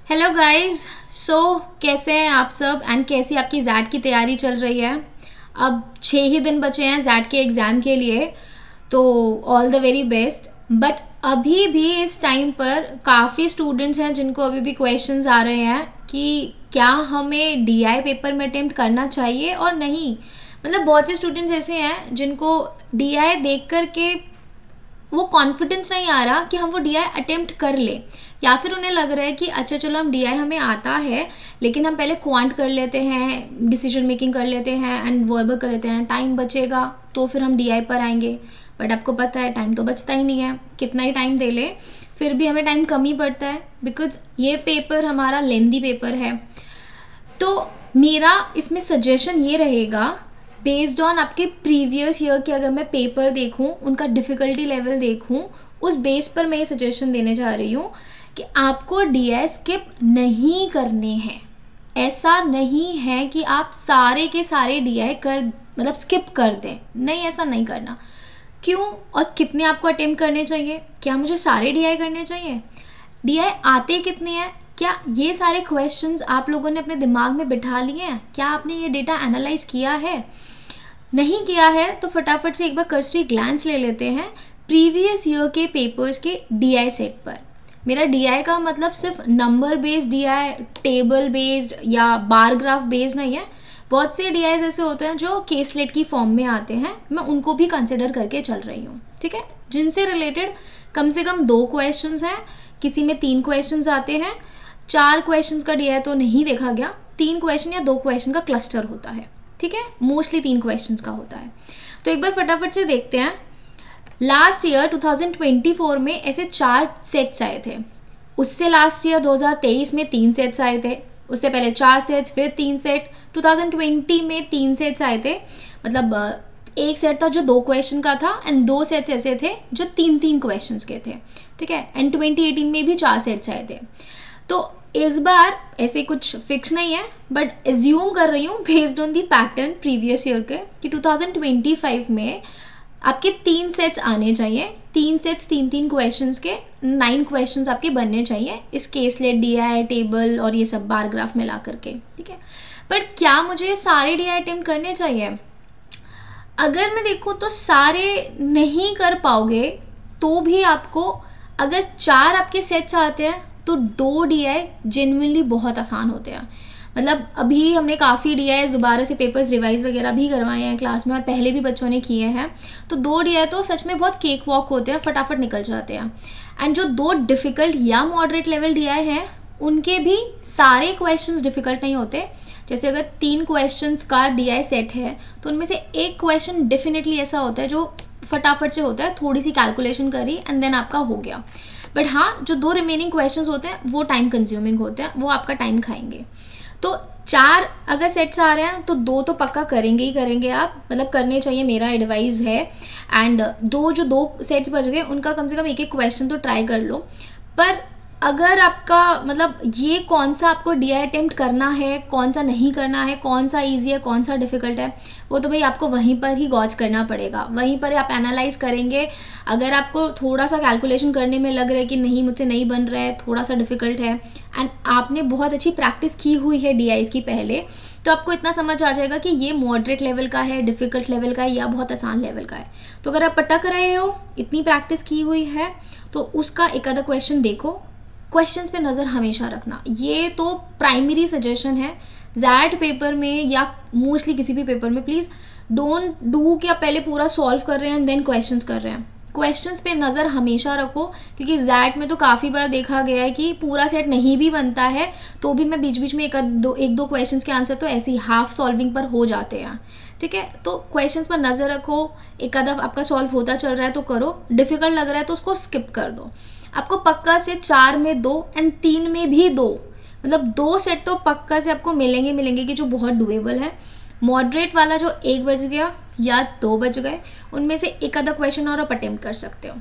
Hello guys. सो कैसे हैं आप सब एंड कैसी आपकी जैट की तैयारी चल रही है। अब 6 ही दिन बचे हैं जैट के एग्ज़ाम के लिए, तो all the very best. But अभी भी इस टाइम पर काफ़ी स्टूडेंट्स हैं जिनको अभी भी क्वेश्चंस आ रहे हैं कि क्या हमें डीआई पेपर में अटेम्प्ट करना चाहिए और नहीं। मतलब बहुत से स्टूडेंट्स ऐसे हैं जिनको डीआई देख कर के वो कॉन्फिडेंस नहीं आ रहा कि हम वो डीआई अटेम्प्ट कर ले, या फिर उन्हें लग रहा है कि अच्छा चलो हम डीआई हमें आता है लेकिन हम पहले क्वांट कर लेते हैं, डिसीजन मेकिंग कर लेते हैं एंड वर्बल कर लेते हैं, टाइम बचेगा तो फिर हम डीआई पर आएंगे। बट आपको पता है टाइम तो बचता ही नहीं है, कितना ही टाइम दे ले फिर भी हमें टाइम कम ही पड़ता है, बिकॉज ये पेपर हमारा लेंदी पेपर है। तो मेरा इसमें सजेशन ये रहेगा, बेस्ड ऑन आपके प्रीवियस ईयर के अगर मैं पेपर देखूं, उनका डिफ़िकल्टी लेवल देखूं, उस बेस पर मैं ये सजेशन देने जा रही हूँ कि आपको डीआई स्किप नहीं करने हैं। ऐसा नहीं है कि आप सारे के सारे डीआई मतलब स्किप कर दें, नहीं, ऐसा नहीं करना। क्यों और कितने आपको अटेम्प्ट करने चाहिए? क्या मुझे सारे डीआई करने चाहिए? डीआई आते कितने हैं? क्या ये सारे क्वेश्चंस आप लोगों ने अपने दिमाग में बिठा लिए हैं? क्या आपने ये डेटा एनालाइज किया है? नहीं किया है तो फटाफट से एक बार कर्सरी ग्लैंस ले लेते हैं प्रीवियस ईयर के पेपर्स के डीआई सेट पर। मेरा डीआई का मतलब सिर्फ number based DI, table based या बार ग्राफ बेस्ड नहीं है। बहुत से डीआईज ऐसे होते हैं जो केसलेट की फॉर्म में आते हैं, मैं उनको भी कंसिडर करके चल रही हूँ, ठीक है, जिनसे रिलेटेड कम से कम 2 क्वेश्चंस हैं, किसी में 3 क्वेश्चंस आते हैं। 4 क्वेश्चंस का डीआई तो नहीं देखा गया, 3 क्वेश्चन या 2 क्वेश्चन का क्लस्टर होता है, ठीक है, मोस्टली 3 क्वेश्चंस का होता है। तो एक बार फटाफट से देखते हैं। लास्ट ईयर 2024 में ऐसे 4 सेट्स आए थे, उससे लास्ट ईयर 2023 में 3 सेट्स आए थे, उससे पहले 4 सेट्स, फिर 3 सेट, 2020 में 3 सेट्स आए थे। मतलब एक सेट था जो 2 क्वेश्चन का था एंड 2 सेट्स ऐसे थे जो 3-3 क्वेश्चंस के थे, ठीक है, एंड 2018 में भी 4 सेट्स आए थे। तो इस बार ऐसे कुछ फिक्स नहीं है, बट एज्यूम कर रही हूँ based on the pattern previous year के कि 2025 में आपके 3 सेट्स आने चाहिए। 3 सेट्स 3-3 क्वेश्चंस के, 9 क्वेश्चंस आपके बनने चाहिए इस केसलेट, डीआई, टेबल और ये सब बार ग्राफ मिला करके, ठीक है। बट क्या मुझे सारे डीआई अटेम्प्ट करने चाहिए? अगर मैं देखूँ तो सारे नहीं कर पाओगे तो भी आपको, अगर 4 आपके सेट्स आते हैं तो 2 डीआई जेन्युइनली बहुत आसान होते हैं। मतलब अभी हमने काफ़ी डीआई दोबारा से पेपर्स रिवाइज वगैरह भी करवाए हैं क्लास में और पहले भी बच्चों ने किए हैं, तो 2 डीआई तो सच में बहुत केक वॉक होते हैं, फटाफट निकल जाते हैं। एंड जो 2 डिफ़िकल्ट या मॉडरेट लेवल डीआई हैं उनके भी सारे क्वेश्चंस डिफ़िकल्ट नहीं होते। जैसे अगर 3 क्वेश्चंस का डीआई सेट है तो उनमें से एक क्वेश्चन डेफिनेटली ऐसा होता है जो फटाफट से होता है, थोड़ी सी कैलकुलेशन करी एंड देन आपका हो गया। बट हाँ, जो 2 रिमेनिंग क्वेश्चंस होते हैं वो टाइम कंज्यूमिंग होते हैं, वो आपका टाइम खाएंगे। तो 4 अगर सेट्स आ रहे हैं तो 2 तो पक्का करेंगे ही करेंगे आप, मतलब करने चाहिए, मेरा एडवाइस है। एंड 2 सेट्स बच गए उनका कम से कम एक क्वेश्चन तो ट्राई कर लो। पर अगर आपका मतलब ये कौन सा आपको डीआई अटेम्प्ट करना है, कौन सा नहीं करना है, कौन सा ईजी है, कौन सा डिफ़िकल्ट है, वो तो भाई आपको वहीं पर ही गॉज करना पड़ेगा, वहीं पर आप एनालाइज करेंगे। अगर आपको थोड़ा सा कैलकुलेशन करने में लग रहा है कि नहीं मुझसे नहीं बन रहा है, थोड़ा सा डिफ़िकल्ट है, एंड आपने बहुत अच्छी प्रैक्टिस की हुई है डीआईज की पहले, तो आपको इतना समझ आ जाएगा कि ये मॉडरेट लेवल का है, डिफ़िकल्ट लेवल का है या बहुत आसान लेवल का है। तो अगर आप पटक रहे हो, इतनी प्रैक्टिस की हुई है, तो उसका एक आधा क्वेश्चन देखो। क्वेश्चंस पे नज़र हमेशा रखना, ये तो प्राइमरी सजेशन है। जैट पेपर में या मोस्टली किसी भी पेपर में प्लीज़ डोंट डू कि आप पहले पूरा सॉल्व कर रहे हैं देन क्वेश्चंस कर रहे हैं। क्वेश्चंस पे नज़र हमेशा रखो, क्योंकि जैट में तो काफ़ी बार देखा गया है कि पूरा सेट नहीं भी बनता है तो भी मैं बीच बीच में एक दो क्वेश्चंस के आंसर तो ऐसे ही हाफ सॉल्विंग पर हो जाते हैं, ठीक है। तो क्वेश्चंस पर नज़र रखो, एक आधा आपका सॉल्व होता चल रहा है तो करो, डिफ़िकल्ट लग रहा है तो उसको स्किप कर दो। आपको पक्का से 4 में 2 एंड 3 में भी 2, मतलब 2 सेट तो पक्का से आपको मिलेंगे कि जो बहुत डुएबल है। मॉडरेट वाला जो 1 बज गया या 2 बज गए, उनमें से एक आधा क्वेश्चन और आप अटेम्प्ट कर सकते हो।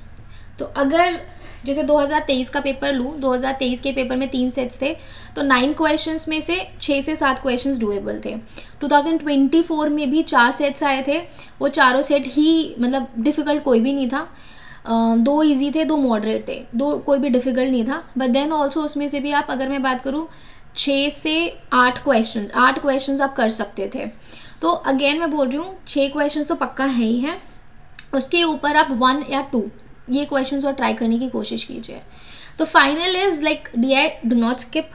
तो अगर जैसे 2023 का पेपर लूँ, 2023 के पेपर में 3 सेट्स थे तो 9 क्वेश्चंस में से 6 से 7 क्वेश्चंस डुएबल थे। 2024 में भी 4 सेट्स आए थे, वो चारों सेट ही मतलब डिफ़िकल्ट कोई भी नहीं था। दो इजी थे, दो मॉडरेट थे, दो कोई भी डिफ़िकल्ट नहीं था। बट देन ऑल्सो उसमें से भी आप, अगर मैं बात करूँ 6 से 8 क्वेश्चन आप कर सकते थे। तो अगेन मैं बोल रही हूँ 6 क्वेश्चन तो पक्का है ही है, उसके ऊपर आप 1 या 2 ये क्वेश्चन और ट्राई करने की कोशिश कीजिए। तो final is like DI do not skip,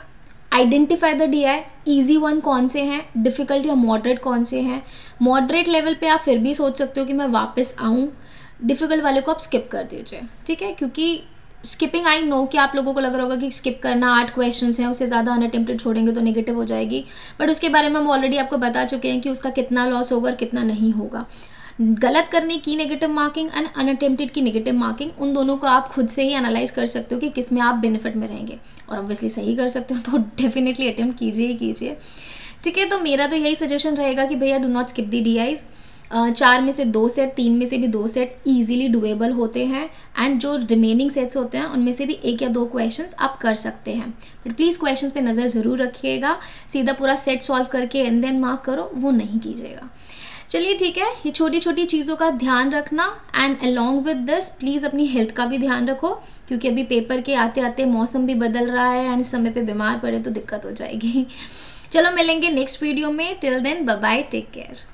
identify the DI, easy one कौन से हैं, डिफ़िकल्ट या मॉडरेट कौन से हैं। मॉडरेट लेवल पे आप फिर भी सोच सकते हो कि मैं वापस आऊँ, डिफ़िकल्ट वाले को आप स्किप कर दीजिए, ठीक है। क्योंकि स्किपिंग, आई नो कि आप लोगों को लग रहा होगा कि स्किप करना 8 क्वेश्चंस हैं, उससे ज़्यादा अनअटेम्प्टेड छोड़ेंगे तो नेगेटिव हो जाएगी, बट उसके बारे में हम ऑलरेडी आपको बता चुके हैं कि उसका कितना लॉस होगा और कितना नहीं होगा। गलत करने की नेगेटिव मार्किंग एंड अनअटेम्प्टेड की नेगेटिव मार्किंग, उन दोनों को आप खुद से ही एनालाइज कर सकते हो कि किस में आप बेनिफिट में रहेंगे, और ऑब्वियसली सही कर सकते हो तो डेफिनेटली अटेम्प्ट कीजिए ही कीजिए, ठीक है। तो मेरा तो यही सजेशन रहेगा कि भैया do not skip the DIs। 4 में से 2 सेट, 3 में से भी 2 सेट ईजिली डुएबल होते हैं, एंड जो रिमेनिंग सेट्स होते हैं उनमें से भी 1 या 2 क्वेश्चंस आप कर सकते हैं। बट प्लीज़ क्वेश्चंस पे नज़र ज़रूर रखिएगा, सीधा पूरा सेट सॉल्व करके एंड देन मार्क करो, वो नहीं कीजिएगा। चलिए ठीक है, ये छोटी छोटी चीज़ों का ध्यान रखना, and along with this please अपनी हेल्थ का भी ध्यान रखो, क्योंकि अभी पेपर के आते आते मौसम भी बदल रहा है, एंड इस समय पे बीमार पड़े तो दिक्कत हो जाएगी। चलो मिलेंगे नेक्स्ट वीडियो में, till then bye bye, take care.